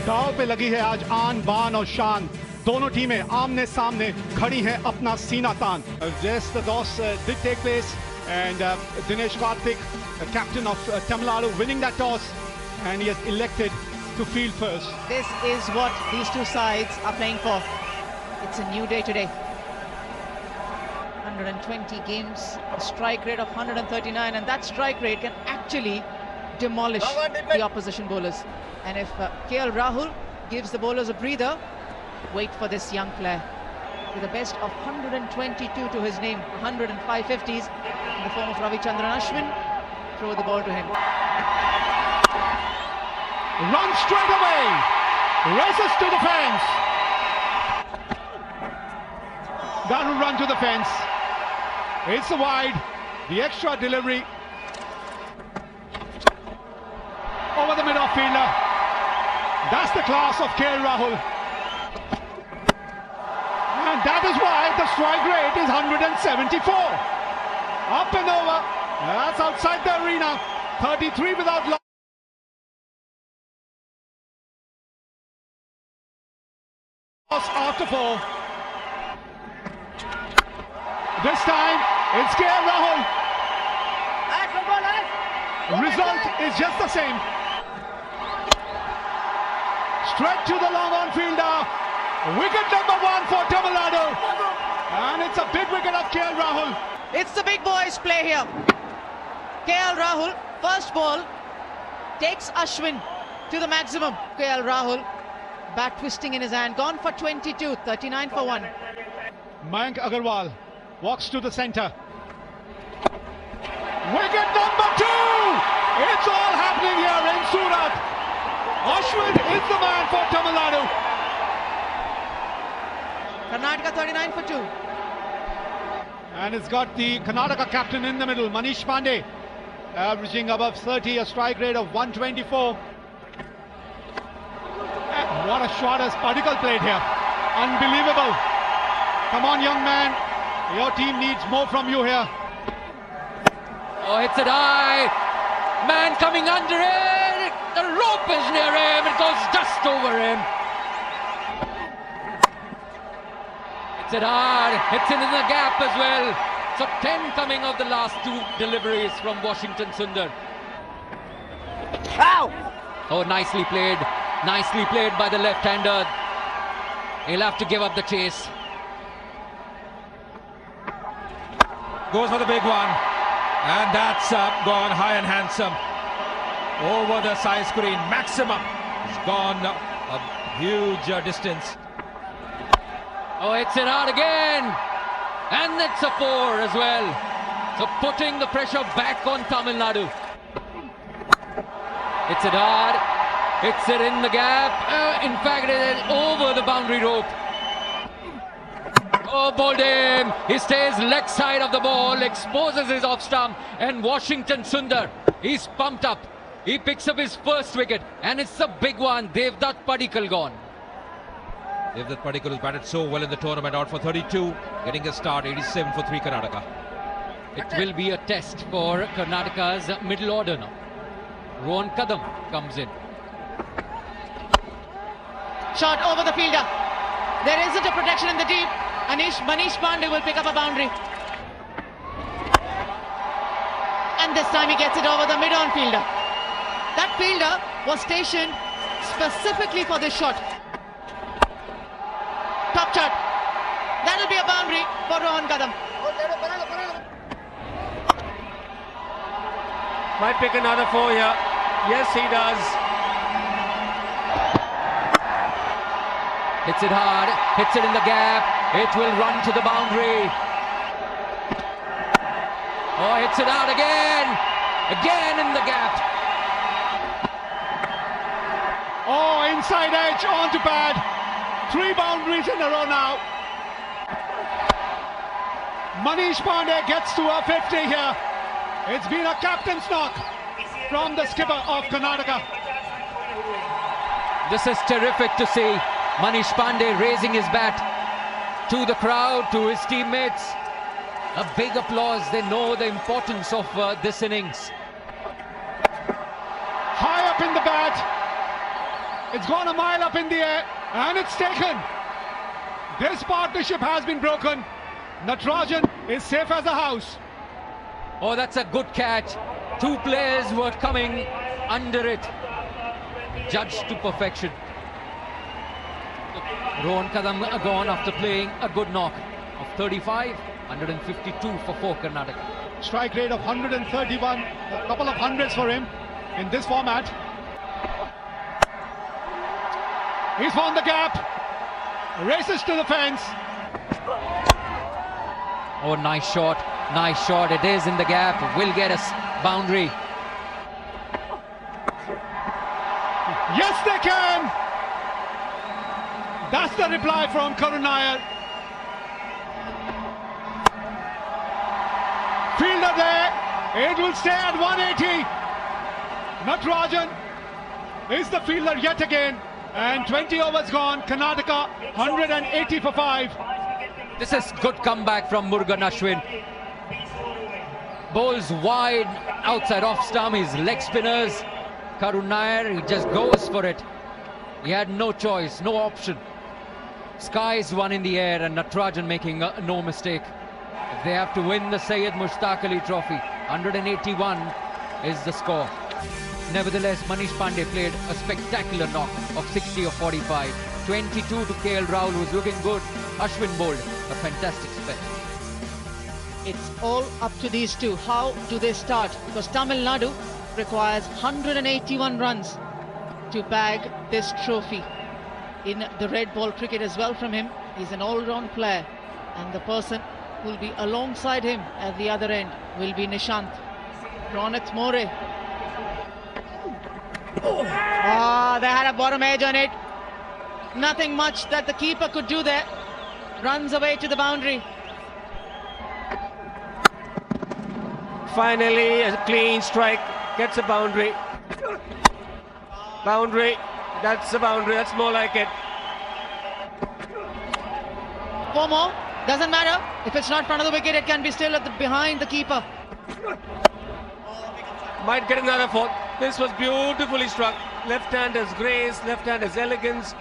दाव पे लगी है आज आन बान और शान। दोनों टीमें आमने सामने खड़ी हैं अपना सीना तान। Yes, the toss did take place and Dinesh Karthik, captain of Tamil Nadu, winning that toss, and he has elected to field first. This is what these two sides are playing for. It's a new day today. 120 games, a strike rate of 139, and that strike rate can actually demolish the opposition bowlers. And if KL Rahul gives the bowlers a breather, wait for this young player. With a best of 122 to his name, 105 50s in the form of Ravichandran Ashwin. Throw the ball to him. Run straight away, races to the fence. That will run to the fence. It's a wide, the extra delivery over the mid-off fielder. That's the class of KL Rahul. And that is why the strike rate is 174. Up and over. That's outside the arena. 33 without loss. After 4. This time it's KL Rahul. Result is just the same. Straight to the long on fielder. Wicket number 1 for Tamil Nadu. And it's a big wicket of KL Rahul. It's the big boys play here. KL Rahul, first ball, takes Ashwin to the maximum. KL Rahul, bat twisting in his hand, gone for 22, 39 for 1. Mayank Agarwal walks to the centre. Wicket number 2! It's all happening here in Surat. Ashwin is the man for Tamil Nadu. Karnataka 39 for 2. And it's got the Karnataka captain in the middle, Manish Pandey, averaging above 30, a strike rate of 124. And what a shot as Padikkal played here. Unbelievable. Come on, young man. Your team needs more from you here. Oh, hits it high. Man coming under it. The rope is near him. It goes just over him. Hits it hard. Hits it in the gap as well. So 10 coming of the last 2 deliveries from Washington Sundar. Ow! Oh, nicely played. Nicely played by the left-hander. He'll have to give up the chase. Goes for the big one. And that's gone high and handsome. Over the side screen. Maximum. It's gone a huge distance. Oh, it's it hard again. And it's a 4 as well. So putting the pressure back on Tamil Nadu. It's it hard. It's it in the gap. In fact, it is over the boundary rope. Oh, bowled him. He stays leg side of the ball, exposes his off stump, and Washington Sundar, he's pumped up. He picks up his first wicket, and it's a big one. Devdutt Padikkal gone. Devdutt Padikkal has batted so well in the tournament, out for 32, getting a start, 87 for 3 Karnataka. It will be a test for Karnataka's middle order now. Rohan Kadam comes in. Shot over the fielder. There isn't a protection in the deep. Manish Pandey will pick up a boundary. And this time he gets it over the mid-on fielder. That fielder was stationed specifically for this shot. Top shot. That'll be a boundary for Rohan Kadam. Might pick another 4 here. Yes, he does. Hits it hard, hits it in the gap, it will run to the boundary. Oh, hits it out again in the gap. Oh, inside edge onto pad. 3 boundaries in a row now. Manish Pandey gets to a 50 here. It's been a captain's knock from the skipper of Karnataka. This is terrific to see. Manish Pandey raising his bat to the crowd, to his teammates. A big applause. They know the importance of this innings. High up in the bat. It's gone a mile up in the air and it's taken. This partnership has been broken. Natarajan is safe as a house. Oh, that's a good catch. Two players were coming under it. Judged to perfection. Rohan Kadam gone after playing a good knock of 35, 152 for Karnataka. Strike rate of 131, a couple of hundreds for him in this format. He's found the gap, races to the fence. Oh, nice shot, it is in the gap, will get us boundary. Yes, they can! That's the reply from Karun Nair. Fielder there, it will stay at 180. Natarajan is the fielder yet again, and 20 overs gone. Karnataka 180 for 5. This is good comeback from Murugan Ashwin. Bowls wide outside off stump, his leg spinners. Karun Nair, he just goes for it. He had no choice, no option. Skies one in the air and Natarajan making no mistake. If they have to win the Syed Mushtaq Ali Trophy, 181 is the score. Nevertheless, Manish Pandey played a spectacular knock of 60 or 45. 22 to KL Rahul, who's looking good. Ashwin bowled a fantastic spell. It's all up to these two. How do they start? Because Tamil Nadu requires 181 runs to bag this trophy. In the red ball cricket as well from him, he's an all-round player, and the person who will be alongside him at the other end will be Nishant. Ronit More. They had a bottom edge on it. Nothing much that the keeper could do there. Runs away to the boundary. Finally, a clean strike, gets a boundary. Boundary, that's a boundary, that's more like it. 4 more, doesn't matter. If it's not front of the wicket, it can be still behind the keeper. Might get another 4. This was beautifully struck. Left-hander's grace, left-hander's elegance.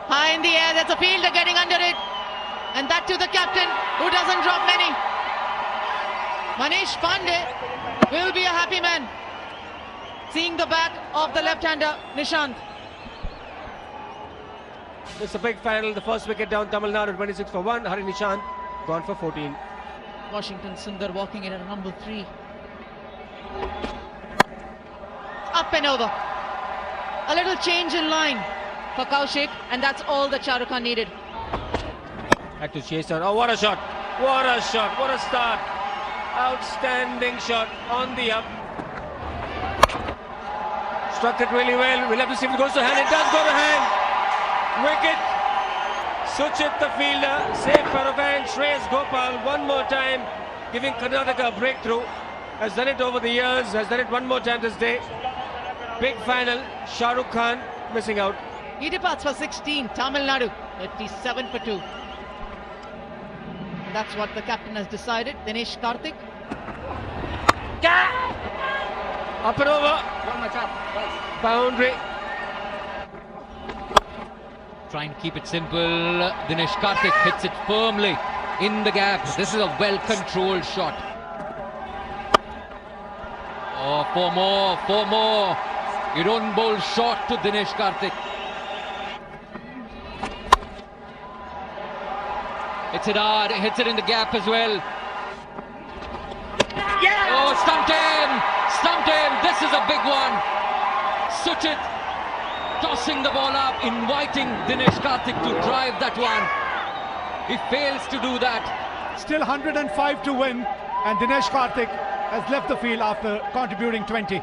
High in the air, there's a fielder getting under it. And that to the captain, who doesn't drop many. Manish Pandey will be a happy man, seeing the bat of the left-hander Nishant. It's a big final. The first wicket down, Tamil Nadu 26 for 1. Hari Nishant gone for 14. Washington Sundar walking in at number 3. Up and over. A little change in line for Kaushik, and that's all that Shah Rukh Khan needed. Had to chase on. Oh, what a shot! What a shot! What a start! Outstanding shot on the up. Struck it really well. We'll have to see if it goes to hand. It does go to hand. Wicket. Suchit the fielder. Safe pair of hands. Shreyas Gopal one more time, giving Karnataka a breakthrough. Has done it over the years. Has done it one more time this day. Big final. Shah Rukh Khan missing out. He departs for 16. Tamil Nadu 37 for 2. That's what the captain has decided. Dinesh Karthik. Up and over. Boundary. Trying to keep it simple. Dinesh Karthik hits it firmly in the gap. This is a well-controlled shot. Oh, 4 more, 4 more. You don't bowl short to Dinesh Karthik. Hits it hard, hits it in the gap as well. Yeah! Oh, stumped him! Stumped him! This is a big one. Suchit tossing the ball up, inviting Dinesh Karthik to drive that one. He fails to do that. Still 105 to win, and Dinesh Karthik has left the field after contributing 20.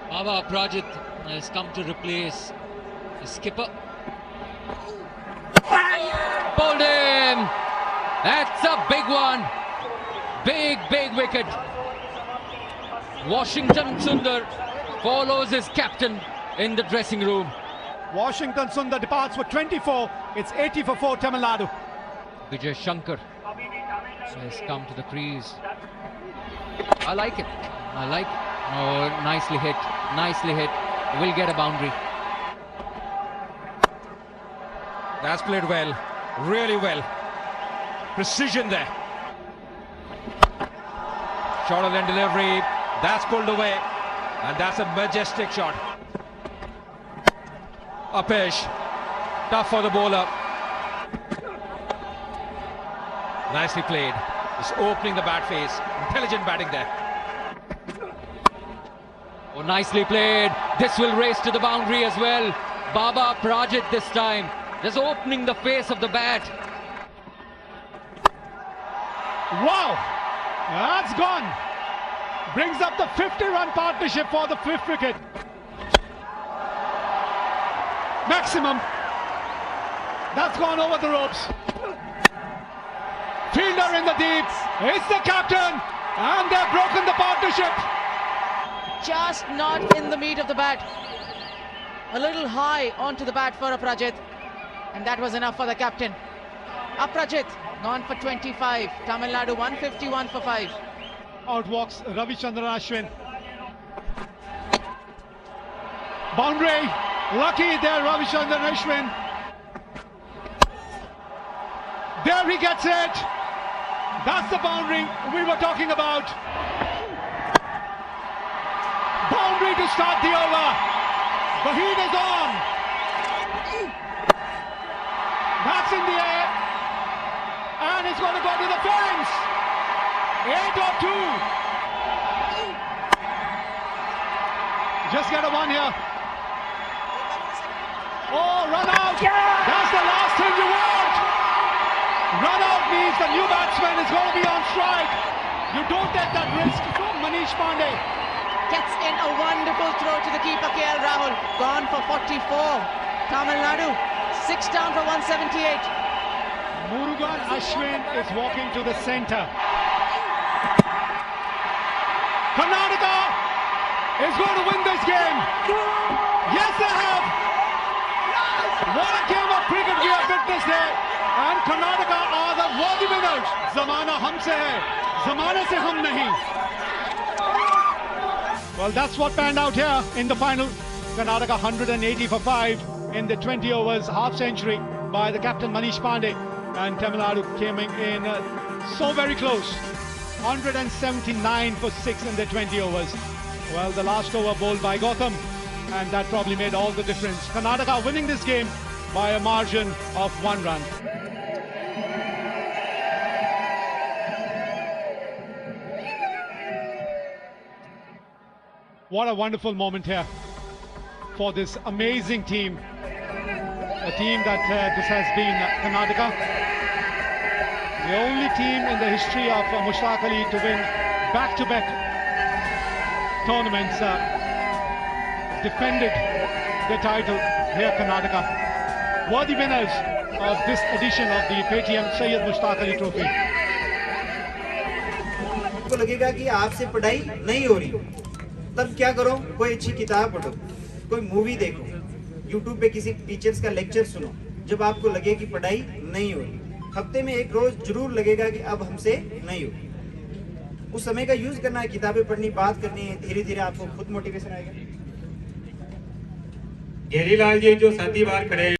Baba Prajit has come to replace the skipper. Bowled him! That's a big one. Big, big wicket. Washington Sundar follows his captain in the dressing room. Washington Sundar departs for 24. It's 80 for 4 Tamil Nadu. Vijay Shankar has come to the crease. I like it. I like it. Oh, nicely hit. Nicely hit. will get a boundary. That's played well, really well. Precision there. Short of end delivery, that's pulled away, and that's a majestic shot. Upish, tough for the bowler. Nicely played. Just opening the bat face. Intelligent batting there. Oh, nicely played. This will race to the boundary as well. Baba Prajit this time, just opening the face of the bat. Wow, that's gone. Brings up the 50-run partnership for the 5th wicket. Maximum. That's gone over the ropes. Fielder in the deep. It's the captain, and they've broken the partnership. Just not in the meat of the bat. A little high onto the bat for Aprajit, and that was enough for the captain. Aprajit gone for 25. Tamil Nadu 151 for 5. Out walks Ravichandran Ashwin. Boundary. Lucky there, Ravichandran Ashwin. There he gets it. That's the boundary we were talking about. Boundary to start the over. The heat is on. That's in the air. And it's going to go to the fence. 8 or 2. Just get a 1 here. Oh, run out. That's the last thing you want. Run out means the new batsman is going to be on strike. You don't take that risk from Manish Pandey. Gets in a wonderful throw to the keeper, KL Rahul. Gone for 44. Tamil Nadu 6 down for 178. Murugan Ashwin is walking to the centre. Karnataka is going to win this game. Yes, they have. What a game of cricket we have witnessed here. And Karnataka are the worthy winners. Zamana humse hai, zamane se hum nahi. Well, that's what panned out here in the final. Karnataka 180 for 5 in the 20 overs, half century by the captain Manish Pandey. And Tamil Nadu came in so very close. 179 for 6 in the 20 overs. Well, the last over bowled by Gautam, and that probably made all the difference. Karnataka winning this game by a margin of 1 run. What a wonderful moment here for this amazing team. A team that this has been Karnataka. The only team in the history of Mushtaq Ali to win back-to-back tournaments defended the title here, Karnataka. Worthy winners of this edition of the Paytm Syed Mushtaq Ali Trophy. आपको लगेगा कि आपसे पढ़ाई नहीं हो रही, तब क्या करो? कोई अच्छी किताब पढ़ो, कोई मूवी देखो, YouTube पे किसी टीचर्स का लेक्चर सुनो. जब आपको लगे कि पढ़ाई नहीं हो रही, हफ्ते में एक रोज जरूर लगेगा कि अब हमसे नहीं हो. उस समय का यूज करना है, किताबें पढ़नी, बात करनी है. धीरे धीरे आपको खुद मोटिवेशन आएगा. गेरीलाल जी जो साथी बाहर खड़े